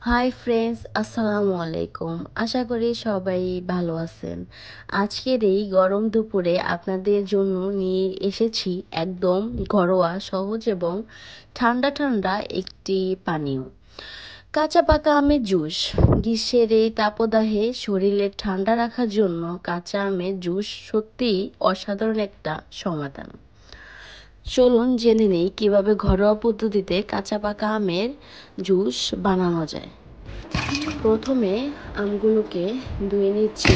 Hi friends, আসসালামু আলাইকুম। আশা করি সবাই ভালো আছেন। আজকের এই গরম দুপুরে আপনাদের জন্য নিয়ে এসেছি একদম ঘরোয়া, সহজ এবং ঠান্ডা ঠান্ডা একটি পানীয়, কাঁচা পাকা আমের জুস। গ্রীষ্মের এই তাপদাহে শরীরে ঠান্ডা রাখার জন্য কাঁচা আমের জুস সত্যিই অসাধারণ একটা সমাধান। চলুন জেনে নেই কিভাবে ঘরোয়া পদ্ধতিতে কাঁচা পাকা আমের জুস বানানো যায়। প্রথমে আমগুলোকে ধুয়ে নিচ্ছি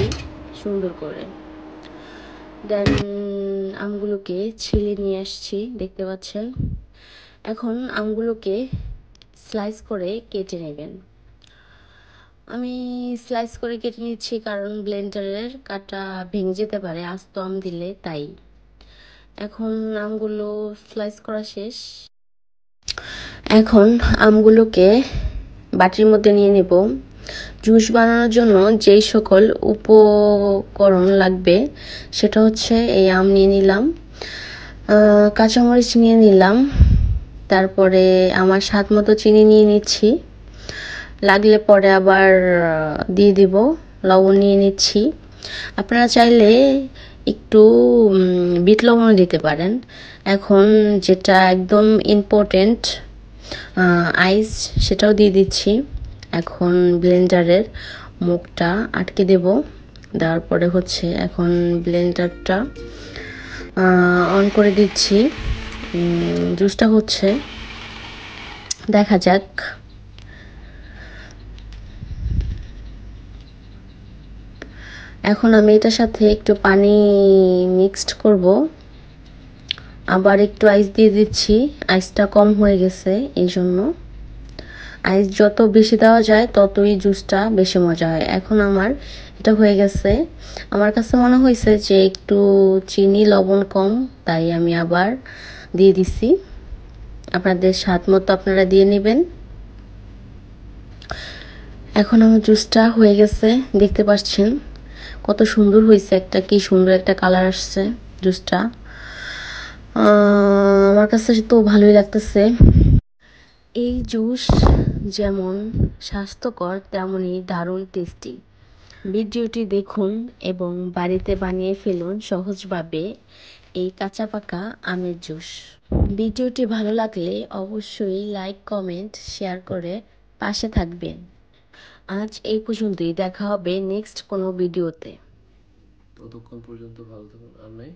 সুন্দর করে। দেন আমগুলোকে ছিলে নিয়ে আসছি, দেখতে পাচ্ছেন। এখন আমগুলোকে স্লাইস করে কেটে নেবেন। আমি স্লাইস করে কেটে নিচ্ছি কারণ ব্লেন্ডারের কাঁটা ভেঙে যেতে পারে আস্ত আম দিলে, তাই। এখন আমগুলো স্লাইস করা শেষ। এখন আমগুলোকে বাটির মধ্যে নিয়ে নেব। জুস বানানোর জন্য যেই সকল উপকরণ লাগবে সেটা হচ্ছে এই আম নিয়ে নিলাম, কাঁচামরিচ নিয়ে নিলাম, তারপরে আমার স্বাদ মতো চিনি নিয়ে নিচ্ছি, লাগলে পরে আবার দিয়ে দিব। লবণ নিয়ে নিচ্ছি। আপনারা চাইলে একটু বিট লবণও দিতে পারেন। এখন যেটা একদম ইম্পর্টেন্ট, আইস, সেটাও দিয়ে দিচ্ছি। এখন ব্লেন্ডারের মুখটা আটকে দেব। দেওয়ার পরে হচ্ছে এখন ব্লেন্ডারটা অন করে দিচ্ছি। জুসটা হচ্ছে, দেখা যাক। এখন আমি এটার সাথে একটু পানি মিক্সড করব, আবার একটু আইস দিয়ে দিচ্ছি। আইসটা কম হয়ে গেছে, এই জন্য। আইস যত বেশি দেওয়া যায় ততই জুসটা বেশি মজা হয়। এখন আমার এটা হয়ে গেছে। আমার কাছে মনে হয়েছে যে একটু চিনি লবণ কম, তাই আমি আবার দিয়ে দিছি। আপনাদের স্বাদ মতো আপনারা দিয়ে নেবেন। এখন আমার জুসটা হয়ে গেছে, দেখতে পাচ্ছেন কত সুন্দর হয়েছে, কি সুন্দর একটা কালার আসছে জুসটা। আমার কাছে তো ভালোই লাগতেছে। এই জুস যেমন স্বাস্থ্যকর তেমনই দারুণ টেস্টি। ভিডিওটি দেখুন এবং বাড়িতে বানিয়ে ফেলুন সহজভাবে এই কাঁচা পাকা আমের জুস। ভিডিওটি ভালো লাগলে অবশ্যই লাইক, কমেন্ট, শেয়ার করে পাশে থাকবেন। আজ এই পর্যন্তই, দেখা হবে নেক্সট কোনো ভিডিওতে। ততক্ষণ পর্যন্ত ভালো থাকুন। আর নাই।